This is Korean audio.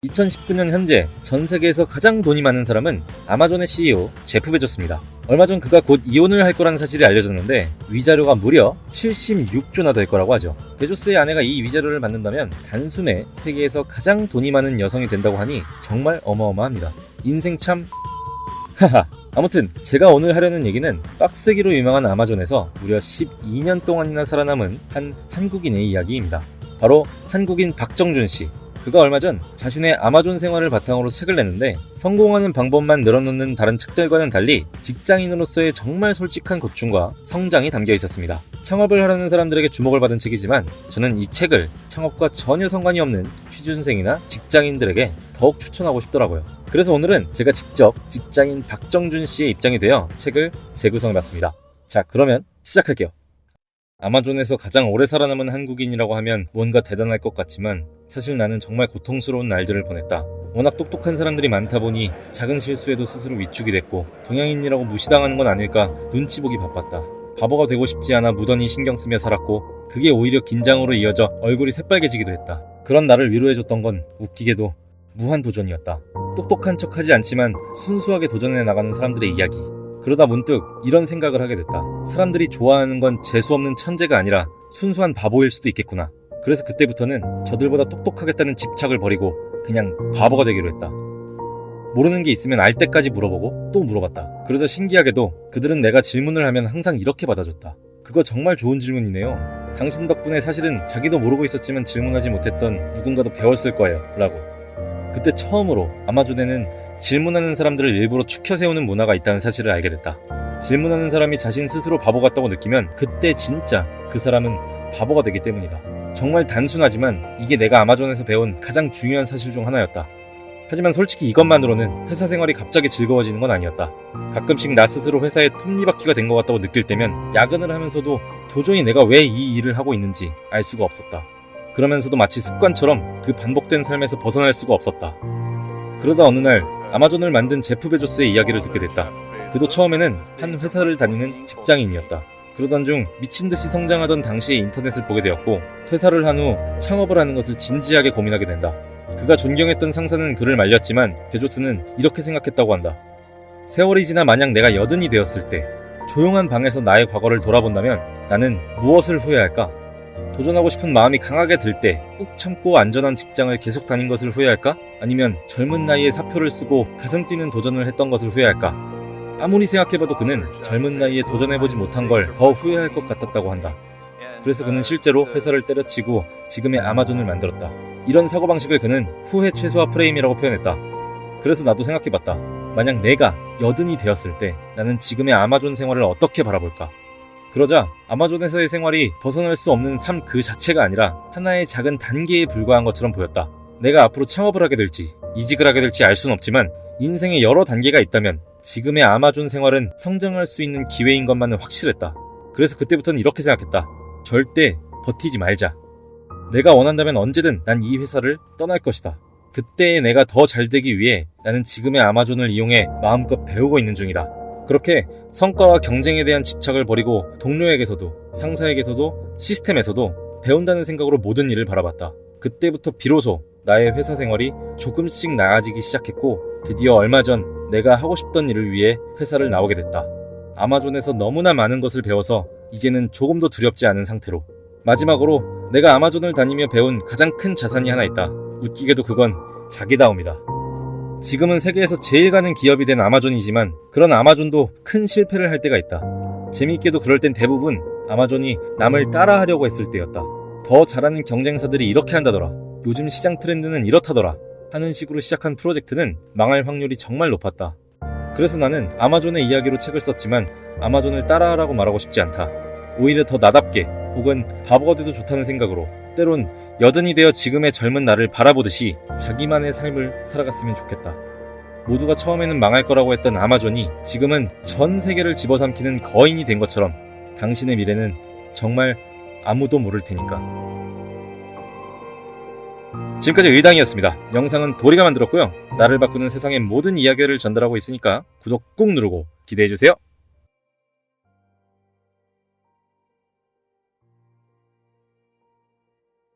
2019년 현재 전 세계에서 가장 돈이 많은 사람은 아마존의 CEO 제프 베조스입니다. 얼마 전 그가 곧 이혼을 할 거라는 사실이 알려졌는데 위자료가 무려 76조나 될 거라고 하죠. 베조스의 아내가 이 위자료를 받는다면 단숨에 세계에서 가장 돈이 많은 여성이 된다고 하니 정말 어마어마합니다. 인생 참... 하하. 아무튼 제가 오늘 하려는 얘기는 빡세기로 유명한 아마존에서 무려 12년 동안이나 살아남은 한 한국인의 이야기입니다. 바로 한국인 박정준 씨. 그가 얼마 전 자신의 아마존 생활을 바탕으로 책을 냈는데 성공하는 방법만 늘어놓는 다른 책들과는 달리 직장인으로서의 정말 솔직한 고충과 성장이 담겨 있었습니다. 창업을 하려는 사람들에게 주목을 받은 책이지만 저는 이 책을 창업과 전혀 상관이 없는 취준생이나 직장인들에게 더욱 추천하고 싶더라고요. 그래서 오늘은 제가 직접 직장인 박정준 씨의 입장이 되어 책을 재구성해봤습니다. 자, 그러면 시작할게요. 아마존에서 가장 오래 살아남은 한국인이라고 하면 뭔가 대단할 것 같지만 사실 나는 정말 고통스러운 날들을 보냈다. 워낙 똑똑한 사람들이 많다 보니 작은 실수에도 스스로 위축이 됐고 동양인이라고 무시당하는 건 아닐까 눈치 보기 바빴다. 바보가 되고 싶지 않아 무던히 신경 쓰며 살았고 그게 오히려 긴장으로 이어져 얼굴이 새빨개지기도 했다. 그런 나를 위로해줬던 건 웃기게도 무한도전이었다. 똑똑한 척하지 않지만 순수하게 도전해 나가는 사람들의 이야기. 그러다 문득 이런 생각을 하게 됐다. 사람들이 좋아하는 건 재수없는 천재가 아니라 순수한 바보일 수도 있겠구나. 그래서 그때부터는 저들보다 똑똑하겠다는 집착을 버리고 그냥 바보가 되기로 했다. 모르는 게 있으면 알 때까지 물어보고 또 물어봤다. 그래서 신기하게도 그들은 내가 질문을 하면 항상 이렇게 받아줬다. 그거 정말 좋은 질문이네요. 당신 덕분에 사실은 자기도 모르고 있었지만 질문하지 못했던 누군가도 배웠을 거예요. 라고. 그때 처음으로 아마존에는 질문하는 사람들을 일부러 추켜 세우는 문화가 있다는 사실을 알게 됐다. 질문하는 사람이 자신 스스로 바보 같다고 느끼면 그때 진짜 그 사람은 바보가 되기 때문이다. 정말 단순하지만 이게 내가 아마존에서 배운 가장 중요한 사실 중 하나였다. 하지만 솔직히 이것만으로는 회사 생활이 갑자기 즐거워지는 건 아니었다. 가끔씩 나 스스로 회사에 톱니바퀴가 된 것 같다고 느낄 때면 야근을 하면서도 도저히 내가 왜 이 일을 하고 있는지 알 수가 없었다. 그러면서도 마치 습관처럼 그 반복된 삶에서 벗어날 수가 없었다. 그러다 어느 날 아마존을 만든 제프 베조스의 이야기를 듣게 됐다. 그도 처음에는 한 회사를 다니는 직장인이었다. 그러던 중 미친듯이 성장하던 당시의 인터넷을 보게 되었고 퇴사를 한 후 창업을 하는 것을 진지하게 고민하게 된다. 그가 존경했던 상사는 그를 말렸지만 베조스는 이렇게 생각했다고 한다. 세월이 지나 만약 내가 여든이 되었을 때 조용한 방에서 나의 과거를 돌아본다면 나는 무엇을 후회할까? 도전하고 싶은 마음이 강하게 들 때 꾹 참고 안전한 직장을 계속 다닌 것을 후회할까? 아니면 젊은 나이에 사표를 쓰고 가슴 뛰는 도전을 했던 것을 후회할까? 아무리 생각해봐도 그는 젊은 나이에 도전해보지 못한 걸 더 후회할 것 같았다고 한다. 그래서 그는 실제로 회사를 때려치고 지금의 아마존을 만들었다. 이런 사고방식을 그는 후회 최소화 프레임이라고 표현했다. 그래서 나도 생각해봤다. 만약 내가 여든이 되었을 때 나는 지금의 아마존 생활을 어떻게 바라볼까? 그러자 아마존에서의 생활이 벗어날 수 없는 삶 그 자체가 아니라 하나의 작은 단계에 불과한 것처럼 보였다. 내가 앞으로 창업을 하게 될지 이직을 하게 될지 알 수는 없지만 인생에 여러 단계가 있다면 지금의 아마존 생활은 성장할 수 있는 기회인 것만은 확실했다. 그래서 그때부터는 이렇게 생각했다. 절대 버티지 말자. 내가 원한다면 언제든 난 이 회사를 떠날 것이다. 그때의 내가 더 잘되기 위해 나는 지금의 아마존을 이용해 마음껏 배우고 있는 중이다. 그렇게 성과와 경쟁에 대한 집착을 버리고 동료에게서도 상사에게서도 시스템에서도 배운다는 생각으로 모든 일을 바라봤다. 그때부터 비로소 나의 회사 생활이 조금씩 나아지기 시작했고 드디어 얼마 전 내가 하고 싶던 일을 위해 회사를 나오게 됐다. 아마존에서 너무나 많은 것을 배워서 이제는 조금도 두렵지 않은 상태로. 마지막으로 내가 아마존을 다니며 배운 가장 큰 자산이 하나 있다. 웃기게도 그건 자기다움이다. 지금은 세계에서 제일 가는 기업이 된 아마존이지만 그런 아마존도 큰 실패를 할 때가 있다. 재미있게도 그럴 땐 대부분 아마존이 남을 따라하려고 했을 때였다. 더 잘하는 경쟁사들이 이렇게 한다더라. 요즘 시장 트렌드는 이렇다더라. 하는 식으로 시작한 프로젝트는 망할 확률이 정말 높았다. 그래서 나는 아마존의 이야기로 책을 썼지만 아마존을 따라하라고 말하고 싶지 않다. 오히려 더 나답게 혹은 바보가 돼도 좋다는 생각으로 때론 여든이 되어 지금의 젊은 나를 바라보듯이 자기만의 삶을 살아갔으면 좋겠다. 모두가 처음에는 망할 거라고 했던 아마존이 지금은 전 세계를 집어삼키는 거인이 된 것처럼 당신의 미래는 정말 아무도 모를 테니까. 지금까지 의당이었습니다. 영상은 도리가 만들었고요. 나를 바꾸는 세상의 모든 이야기를 전달하고 있으니까 구독 꾹 누르고 기대해주세요.